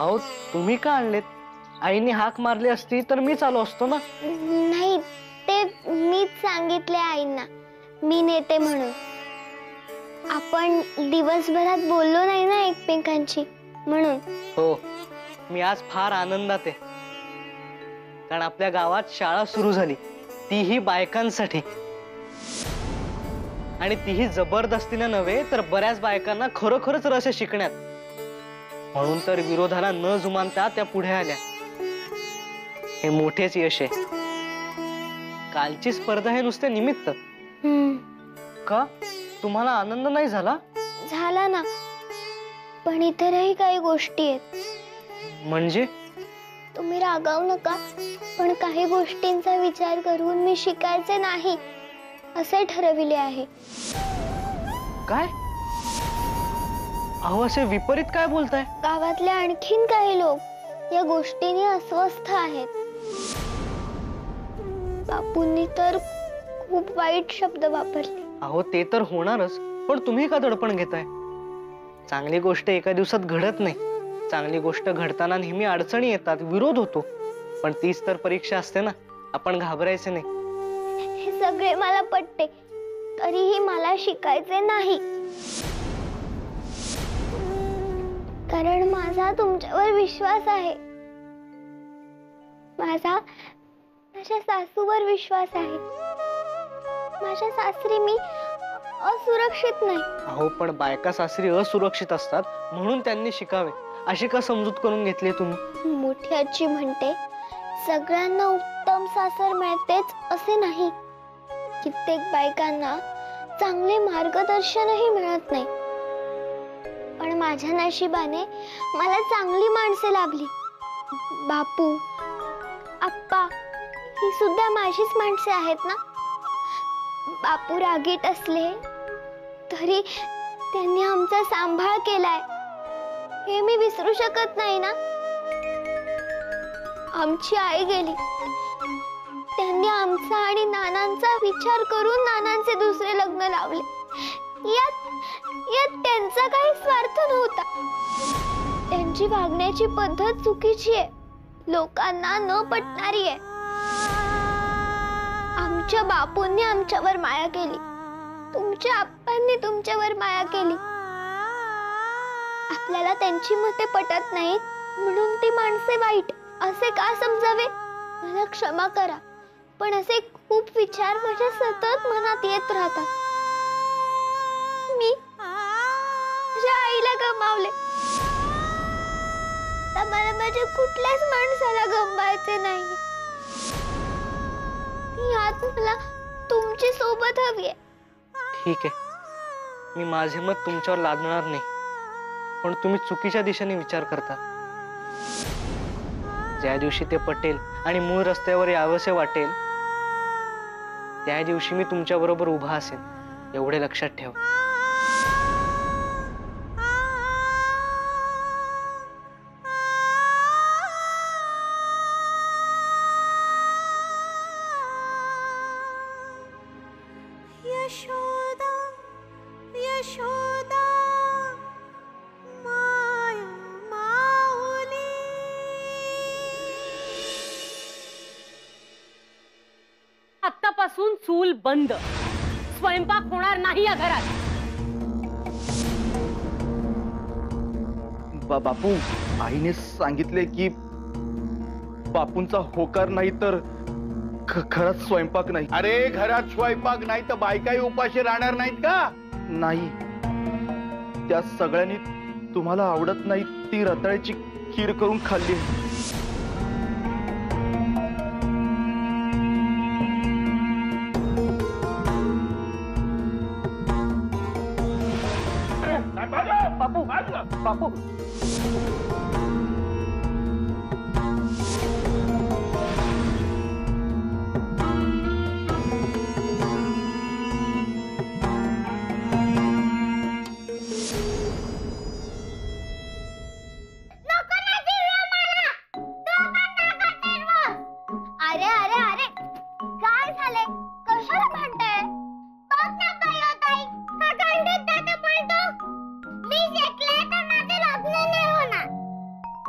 अहो तुम्ही का आणलेत? आईने हाक मारली असती तर मीच आलो असतो ना. नाही, ते मीच सांगितले आईंना मी नेते म्हणून. आपण दिवसभरात बोललो नाही ना एकमेकांची, म्हणून. हो, मी आज फार आनंदात आहे, कारण आपल्या गावात शाळा सुरू झाली, तीही बायकांसाठी. आणि तीही जबरदस्तीने नव्हे तर बऱ्याच बायकांना खरोखरच रस आहे शिकण्यात. म्हणून तर विरोधाला न जुमानता त्या पुढे आल्या. हे मोठेच यश आहे. कालची स्पर्धा हे नुसते निमित्त. का तुम्हाला आनंद नाही झाला? झाला ना, पण इतरही काही गोष्टी आहेत. म्हणजे? तुम्ही रागावू नका, पण काही गोष्टींचा विचार करून मी शिकायचे नाही असे ठरविले आहे. काय? अहो असे विपरीत काय बोलताय? गावातले आणखीन काही लोक या गोष्टीने अस्वस्थ आहेत. बापूंनी तर खूप वाईट शब्द वापरले. अहो ते तर होणारच, पण तुम्ही का दडपण घेताय? चांगली गोष्ट एका दिवसात घडत नाही. चांगली गोष्ट घडताना नेहमी अडचणी येतात, विरोध होतो, पण तीच तर परीक्षा असते ना. आपण घाबरायचे नाही. हे सगळे मला पटते, तरीही मला शिकायचे नाही. कारण माझा तुमच्यावर विश्वास आहे. माझ्या सासूवर विश्वास आहे. माझ्या सासरी मी असुरक्षित नाही. अहो पण बायका सासरी असुरक्षित असतात म्हणून त्यांनी शिकावे अशी का समजूत करून घेतली तुम्ही? मोठी आजी म्हणते सगळ्यांना उत्तम सासर मिळतेच असे नाही. कित्येक बायकांना चांगले मार्गदर्शनही मिळत नाही. पण माझ्या नशिबाने मला चांगली माणसे लाभली. बापू, आप्पा ही सुद्धा माझीच माणसे आहेत ना. बापू रागीट असले तरी त्यांनी आमचा सांभाळ केलाय, हे मी विसरू शकत नाही ना. आमची आई गेली, त्यांनी आमचा आणि नानांचा विचार करून नानांचे दुसरे लग्न लावले. यात त्यांचा काही स्वार्थ नव्हता. त्यांची वागण्याची पद्धत चुकीची आहे, लोकांना न पटणारी आहे. आमच्या बापूंनी आमच्यावर माया केली, तुमच्या आप्पांनी तुमच्यावर माया केली. आपल्याला त्यांची मते पटत नाहीत म्हणून ती माणसे वाईट असे का समजावे? मला क्षमा करा, पण असे खूप विचार माझ्या सतत मनात येत राहतात. मी माझ्या आईला गमावले, आता मला माझ्या कुठल्याच माणसाला गमवायचे नाही. यात मला तुमची सोबत हवी आहे. ठीक आहे, मी माझे मत तुमच्यावर लादणार नाही, पण तुम्ही चुकीच्या दिशेने विचार करता. ज्या दिवशी ते पटेल आणि मूळ रस्त्यावर यावंसे वाटेल त्या दिवशी मी तुमच्या बरोबर उभा असेल, एवढे लक्षात ठेवा. यशोदा यशोदा माया माऊली. आत्तापासून चूल बंद, स्वयंपाक होणार नाही या घरात. बापू, आईने सांगितले की बापूंचा होकार नाही तर घरात स्वयंपाक नाही. अरे घरात स्वयंपाक नाही तर बायकाही उपाशी राहणार नाहीत का? नाही, त्या सगळ्यांनी तुम्हाला आवडत नाही ती रताळ्याची खीर करून खाल्ली. बापू बापू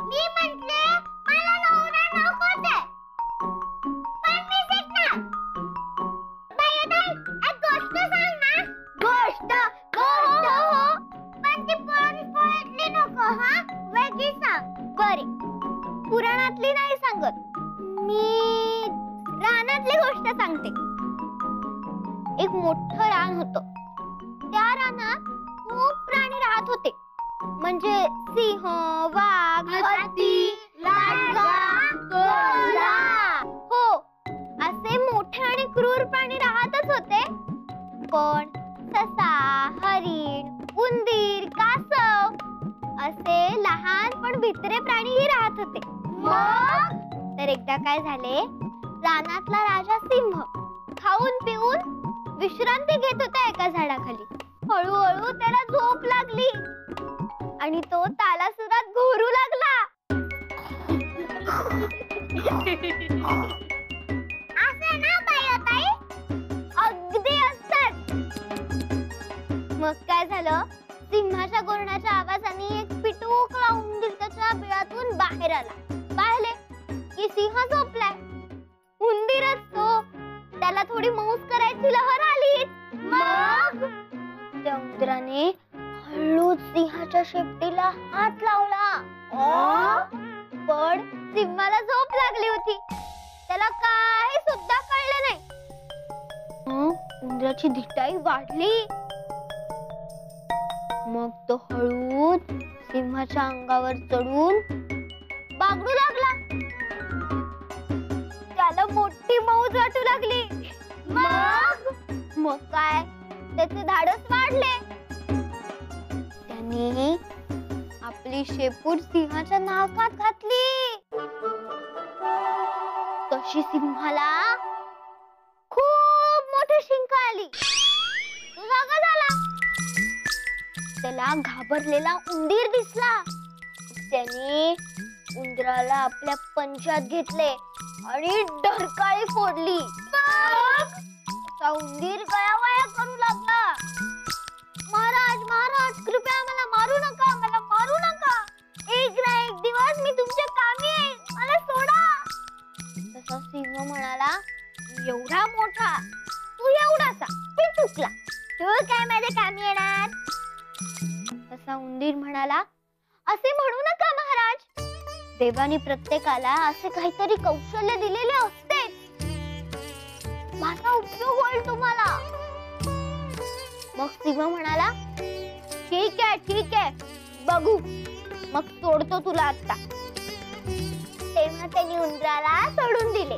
मी तुम्हाला सांगते. एक मोठं रान होतं. त्या रानात खूप प्राणी राहत होते. म्हणजे सिंह, वाघ, हत्ती, लांडगा, कोल्हा. हो, असे मोठे आणि क्रूर प्राणी राहतच होते. पण ससा, हरिण, उंदीर, कासव असे लहान पण भित्रे प्राणीही राहत होते. मग तर एकदा काय झाले, रानातला राजा सिंह खाऊन पिऊन विश्रांती घेत होता एका झाडाखाली. हळूहळू त्याला झोप लागली आणि तो तालासुरात घोरू लागला. असं ना बाई, अगदी असतात. मग काय झालं, सिंहाच्या गोरण्याच्या आवाजाने एक पिटूकला उंदीर त्याच्या बिळातून बाहेर आला. पाहिले की सिंह झोपलाय. उंदीरच तो, त्याला थोडी मौज करायची लहर आली. मग त्या उंदराने हळूच सिंहाच्या शेपटीला हात लावला. पण सिंहाला झोप लागली होती. त्याला काही सुद्धा कळलं नाही. उंदराची धिटाई वाढली. मग तो हळूच सिंहाच्या अंगावर चढून बागडू लागला. त्याला मोठी मौज वाटू लागली. मग काय, त्याचे धाडस वाढले. त्याने आपली शेपूट सिंहाच्या नाकात घातली. तशी सिंहाला खूप मोठी शिंक आली. तो जागा झाला. त्याला घाबरलेला उंदीर दिसला. त्याने उंदराला आपल्या पंजात घेतले आणि डरकाळी फोडली. उंदीर गयावया करू लागला. महाराज महाराज, कृपया मला मारू नका, मला मारू नका. एक ना एक दिवस मी तुमच्या कामी येईन, मला सोडा. तसा सिंह म्हणाला, एवढा मोठा, तू एवढासा पिटुकला, तू काय माझ्या कामी येणार? तसा उंदीर म्हणाला, असे म्हणू नका महाराज. देवाने प्रत्येकाला असे काहीतरी कौशल्य दिलेले असते. माझा उपयोग होईल तुम्हाला. मग सिंह म्हणाला, ठीक आहे बघू, मग सोडतो तुला आता. तेव्हा त्यांनी उंदराला सोडून दिले.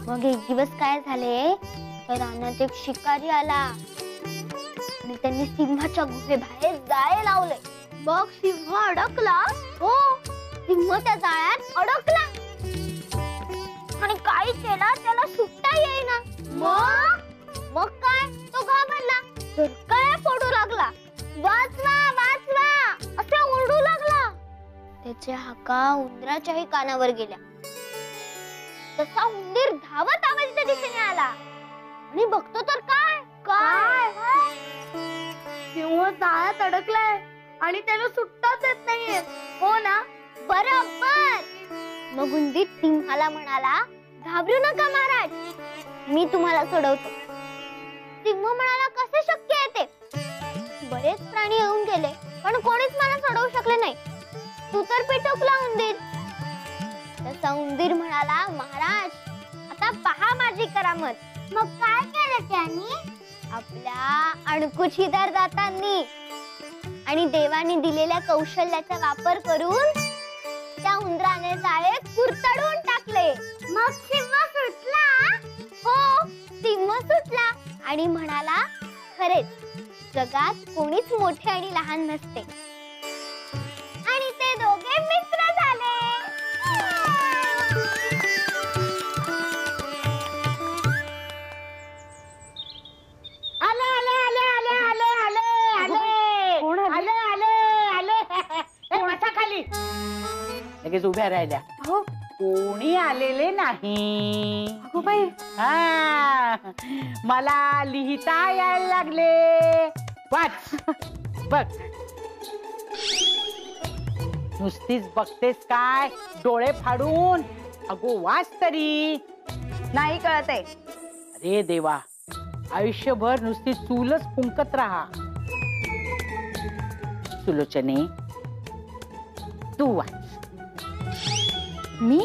मग एक दिवस काय झाले, तर रानात एक शिकारी आला आणि त्यांनी सिंहाच्या गुहेबाहेर जाळे लावले. मग सिंह अडकला. हो, सिंह त्या जाळ्यात अडकला आणि काही केला त्याला सुटता येईना. मग काय, तो घाबरला, डरकाळ्या फोडू लागला. वाचवा वाचवा असे ओरडू लागला. त्याच्या हाका उंदराच्याही कानावर गेल्या. तसा उंदीर धावत आवाजाच्या दिशेने आला आणि बघतो तर काय सिंह जाळ्यात अडकलाय आणि त्याला सुटताच येत नाहीये. हो ना, बरोबर. मग उंदीर सिंहाला म्हणाला, घाबरू नका महाराज, मी तुम्हाला सोडवतो. सिंह म्हणाला, कसे शक्य आहे ते? बरेच प्राणी येऊन गेले पण कोणीच मला सोडवू शकले नाही. तू तर पिटुकला उंदीर. तसा उंदीर म्हणाला, महाराज आता पहा माझी करामत. मग काय केलं त्यांनी? आपल्या अणकुचीदार दातांनी आणि देवाने दिलेल्या कौशल्याचा वापर करून त्या उंदराने जाळे कुरतडून टाकले. मग सिंह सुटला. हो, सिंह सुटला आणि म्हणाला, खरेच जगात कोणीच मोठे आणि लहान नसते. आणि ते दोघे मित्र झाले. आले आले आले आले आले आले आले कोण आले? आले आले आले. बसा खाली. लगेच उभ्या राहिल्या. कोणी आलेले नाही. अगो बाई, हा, मला लिहिता यायला लागले. वाच बघ. नुसतीच बघतेस काय डोळे फाडून? अगो वाच तरी. नाही कळते. अरे देवा, आयुष्यभर नुसती चूलच फुंकत राहा. सुलोचने, तू वाच. मी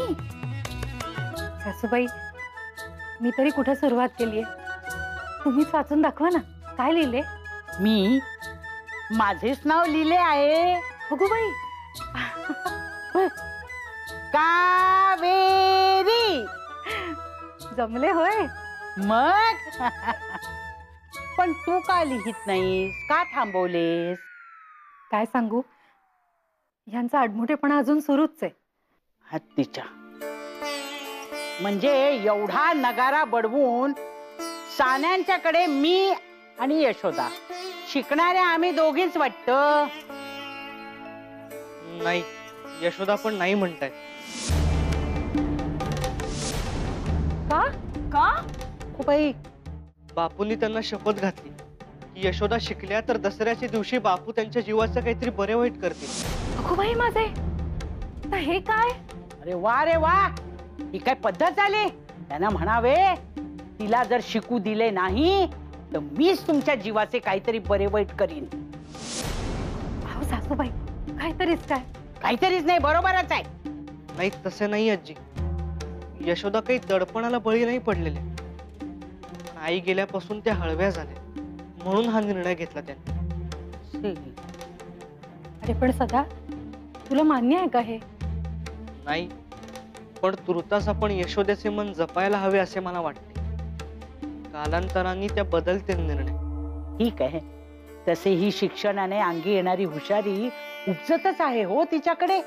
सासूबाई, मी तरी कुठे सुरुवात केलीये? तुम्हीच वाचून दाखवा ना, काय लिहिले? मी माझेच नाव लिहिले आहे. अगो बाई, कावेरी. जमले होय. मग पण तू का लिहित नाहीस? का थांबवलेस? काय सांगू, ह्यांचा आडमुठेपणा अजून सुरूच आहे. हत्तीच्या म्हणजे एवढा नगारा बडवून सान्यांच्याकडे मी आणि यशोदा शिकणाऱ्या आम्ही दोघीच वाटतं. नाही, यशोदा पण नाही म्हणताय. का का? हो बाई, बापूंनी त्यांना शपथ घातली की यशोदा शिकल्या तर दसऱ्याच्या दिवशी बापू त्यांच्या जीवाचं काहीतरी बरे वाईट करतील. अगो बाई माझे, तर हे काय? अरे वा रे वा, ही काय पद्धत झाली? त्यांना म्हणावे, तिला जर शिकू दिले नाही तर मीच तुमच्या जीवाचे काहीतरी बरे वाईट करीन. अहो सासूबाई, काहीतरीच काय? काहीतरीच नाही, बरोबरच आहे. नाही, तसे नाही आजी. यशोदा काही दडपणाला बळी नाही पडलेले. पण आई गेल्यापासून त्या हळव्या झाल्या, म्हणून हा निर्णय घेतला त्यांनी. अरे पण सदा, तुला मान्य आहे का हे? नाही, पण तुर्तास आपण यशोदेचे मन जपायला हवे असे मला वाटते. कालांतराने त्या बदलतील निर्णय. ठीक आहे, तसे ही शिक्षणाने अंगी येणारी हुशारी उपजतच आहे हो तिच्याकडे.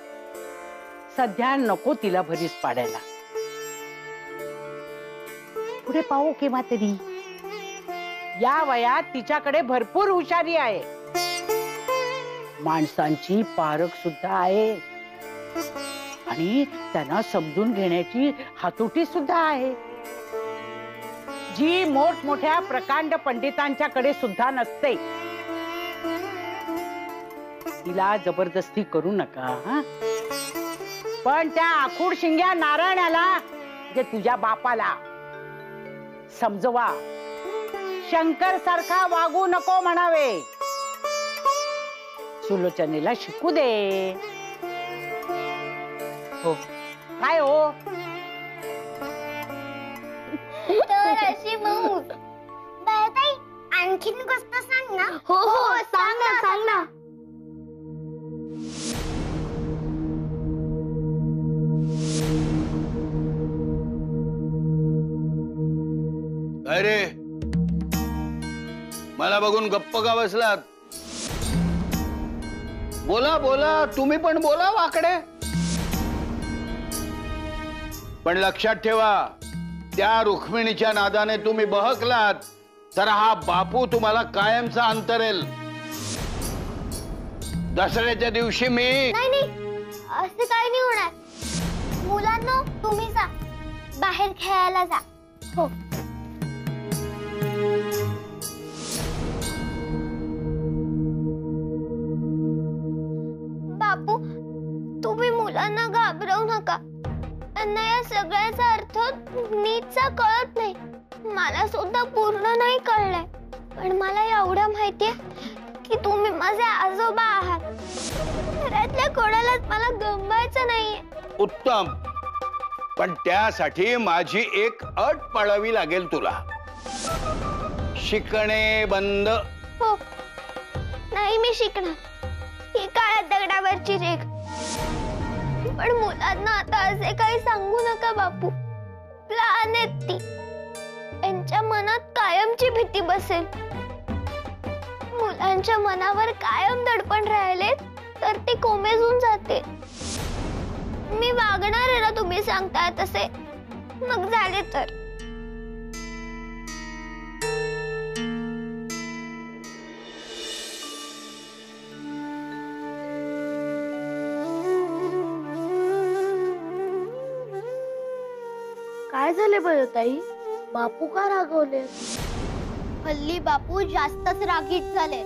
सध्या नको तिला भरीस पाडायला. पुढे पाहू केव्हा तरी. या वयात तिच्याकडे भरपूर हुशारी आहे. माणसांची पारख सुद्धा आहे आणि त्यांना समजून घेण्याची हातोटी सुद्धा आहे, जी मोठमोठ्या प्रकांड पंडितांच्याकडे सुद्धा नसते. तिला जबरदस्ती करू नका हा. पण त्या आखूड शिंग्या नारायणाला, जे तुझ्या बापाला, समजवा, शंकर सारखा वागू नको म्हणावे. सुलोचनेला शिकू दे. हो. काय हो? तर अशी मग ताई, आणखीन गोष्ट सांग ना. हो हो, सांग ना सांग ना. अरे, मला बघून गप्प का बसलात? बोला बोला, तुम्ही पण बोला वाकडे. पण लक्षात ठेवा, त्या रुक्मिणीच्या नादाने तुम्ही बहकलात तर हा बापू तुम्हाला कायमचा अंतरेल. दसऱ्याच्या दिवशी मी नाही नाही, असे काही नाही होणार. मुलांनो, तुम्ही जा, बाहेर खेळायला जा. हो. बापू, तुम्ही मुलांना घाबरवू नका. त्यांना या सगळ्याचा अर्थ नीटचा कळत नाही. मला सुद्धा पूर्ण नाही कळलंय, पण मला एवढं माहितीये की तुम्ही माझे आजोबा आहात. घरातल्या कोणालाच मला गमवायचं नाहीये. उत्तम, पण त्यासाठी माझी एक अट पाळावी लागेल तुला. शिकणे बंद. हो, नाही मी शिकणार. ही काळ्या दगडावरची रेख. पण मुलांना आता असे काही सांगू नका बापू. लहान आहेत ती, त्यांच्या मनात कायमची भीती बसेल. मुलांच्या मनावर कायम दडपण राहिले तर ते कोमेजून जाते. मी वागणार आहे ना तुम्ही सांगताय तसे. मग झाले तर. काय झाले बरं ताई? बापू का रागवले? हल्ली बापू जास्तच रागीट झाले.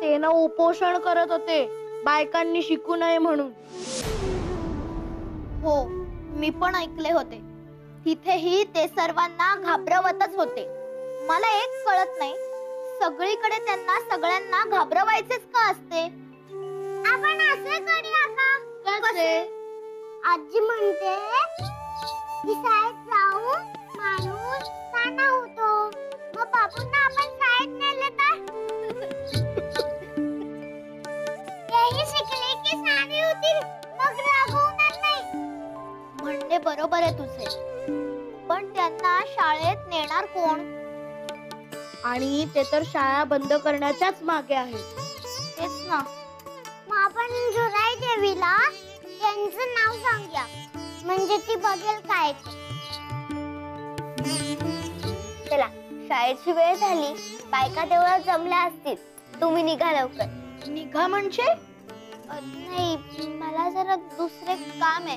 ते ना उपोषण करत होते, बायकांनी शिकू नये म्हणून. हो, मी पण ऐकले होते. तिथेही ते सर्वांना घाबरवतच होते. मला एक कळत नाही, सगळीकडे त्यांना सगळ्यांना घाबरवायचेच का असते? आपण असे करूया का? कसे? आजी म्हणते की शाळेत जाऊन आपण साना होतो, मग बापूंना आपण शाळेत नेले तर तेही शिकले की साने होतील, मग रागवणार नाही. म्हणणे बरोबर आहे तुझे, पण त्यांना शाळेत नेणार कोण? आणि ते तर शाळा बंद करण्याच्याच मागे आहेत. तेच ना. मग आपण जुराई देवीला त्यांचं नाव सांगूया, म्हणजे ती बघेल काय ते. चला, शाळेची वेळ झाली, बायका देवळात जमल्या असतील, तुम्ही निघा लवकर. निघा म्हणजे? नाही, मला जरा दुसरे काम आहे.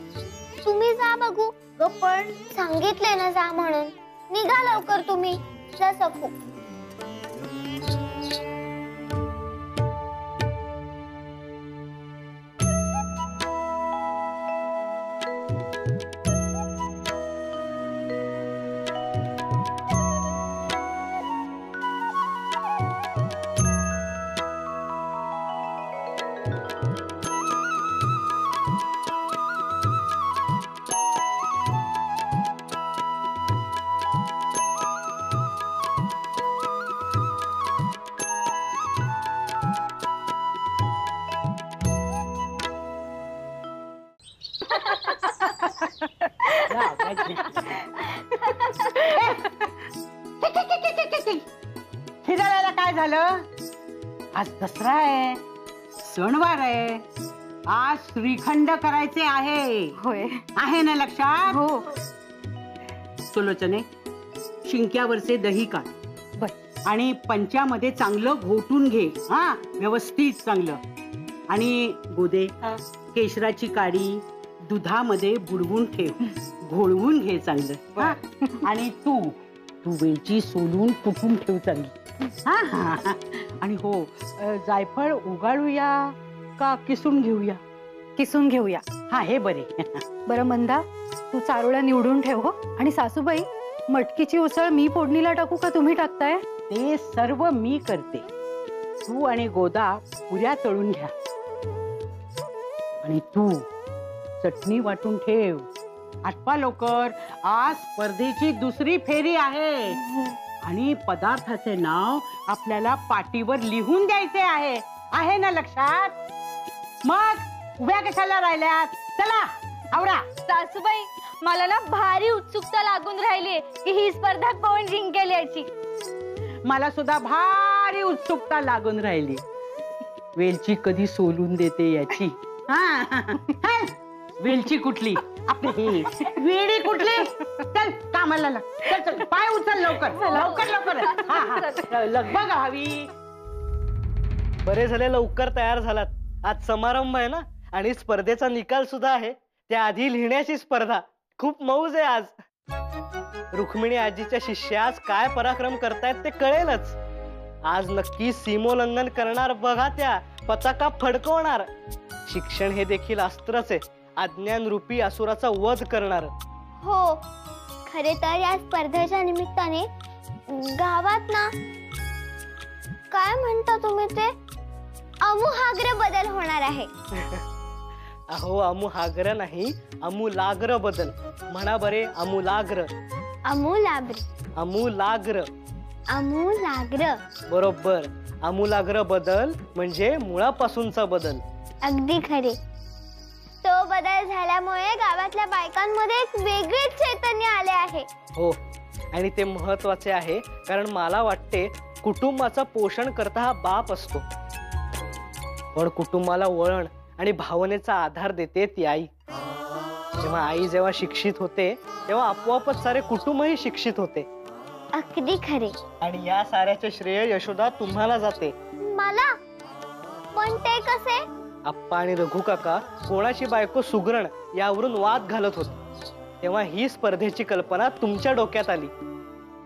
तुम्ही जा बघू. पण सांगितले ना जा म्हणून. निघा लवकर तुम्ही. जा सखू. फिरायला काय झालं? आज दसरा आहे, सणवार आहे, आज श्रीखंड करायचे आहे. होय. आहे ना लक्षात? हो. सुलोचने, शिंक्यावरचे दही काढ. बर. आणि पंचामध्ये चांगलं घोटून घे. हा, व्यवस्थित चांगलं. आणि गोदे, केशराची काडी दुधामध्ये बुडवून ठेव, घोळवून घे चांगलं. हा? आणि तू वेलची सोलून कुटून ठेव चांगली. हा. आणि हो, जायफळ उगाळूया का किसून घेऊया? किसून घेऊया. हा, हे बरे. बरं मंदा, तू चारोळ्या निवडून ठेव हो. आणि सासूबाई, मटकीची उसळ मी फोडणीला टाकू का तुम्ही टाकताय? ते सर्व मी करते. तू आणि गोदा पुऱ्या तळून घ्या. आणि तू चटणी वाटून ठेव. आटपा लवकर, आज स्पर्धेची दुसरी फेरी आहे. आणि पदार्थाचे नाव आपल्याला पाटीवर लिहून द्यायचे आहे. आहे ना लक्षात? मग उभ्या कशाला राहिल्यात? चला आवरा. सासूबाई, मला ना भारी उत्सुकता लागून राहिली की ही स्पर्धा कोण जिंकेल याची. मला सुद्धा भारी उत्सुकता लागून राहिली, वेलची कधी सोलून देते याची. वेलची कुठली? आपली ही वेडी कुठली? चल कामाला लाग. चल चल, पाय उचल लवकर लवकर लवकर. लगबग हवी. बरे झाले लवकर तयार झालात. आज समारंभ आहे ना, आणि स्पर्धेचा निकाल सुद्धा आहे. त्याआधी लिहिण्याची स्पर्धा. खूप मौज आहे आज. रुक्मिणी आजीच्या शिष्यास काय पराक्रम करतायत ते कळेलच. आज नक्की सीमोल्लंघन करणार बघा, त्या पताका फडकवणार. शिक्षण हे देखील अस्त्रच आहे, अज्ञान रूपी असुराचा वध करणार. हो, खरे तर या स्पर्धेच्या निमित्ताने गावात ना, काय म्हणता तुम्ही ते, आमूलाग्र बदल होणार आहे. अहो, आमूलाग्र नाही, आमूलाग्र बदल म्हणा बरे. आमूलाग्र. आमूलाग्र. आमूलाग्र. आमूलाग्र. बरोबर. आमूलाग्र बदल म्हणजे मुळापासूनचा बदल. अगदी खरे. तो बदल झाल्यामुळे गावातल्या बायकांमध्ये एक वेगळीच चैतन्य आले आहे. हो, आणि ते महत्वाचे आहे, कारण मला वाटते कुटुंबाचं पोषण करता हा बाप असतो, पण कुटुंबाला वळण आणि भावनेचा आधार देते ती आई. जेव्हा शिक्षित होते तेव्हा आपोआपच सारे कुटुंबही शिक्षित होते. अगदी खरे. आणि या साऱ्याचे श्रेय यशोदा तुम्हाला जाते. मला? पण ते कसे? आप्पा आणि रघु काका कोणाची बायको सुगरण यावरून वाद घालत होते, तेव्हा ही स्पर्धेची कल्पना तुमच्या डोक्यात आली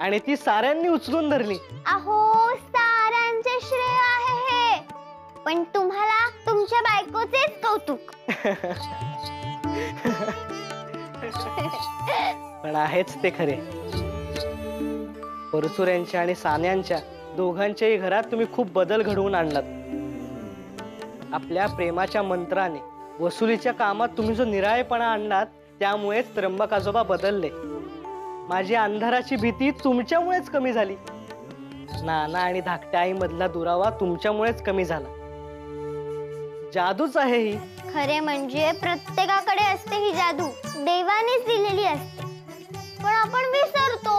आणि ती साऱ्यांनी उचलून धरली. अहो, साऱ्यांचे श्रेय आहे हे, पण तुम्हाला तुमच्या बायकोचेच कौतुक. पण आहेच ते खरे. परचुऱ्यांच्या आणि सान्यांच्या दोघांच्याही घरात तुम्ही खूप बदल घडवून आणलात. आपल्या प्रेमाच्या मंत्राने वसुलीच्या कामात तुम्ही जो निराळेपणा आणलात, त्यामुळेच त्र्यंबक आजोबा बदलले. माझी अंधाराची भीती तुमच्यामुळेच कमी झाली. नाना आणि धाकट्या आई मधला दुरावा तुमच्यामुळेच कमी झाला. जादूच आहे ही. खरे म्हणजे प्रत्येकाकडे असते ही जादू, देवानेच दिलेली असते. पण आपण विसरतो,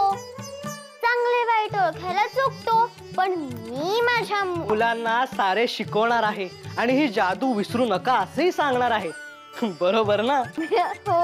चांगले वाईट ओळखायला चुकतो. पण मी माझ्या मुलांना सारे शिकवणार आहे आणि ही जादू विसरू नका असंही सांगणार आहे. बरोबर ना? हो.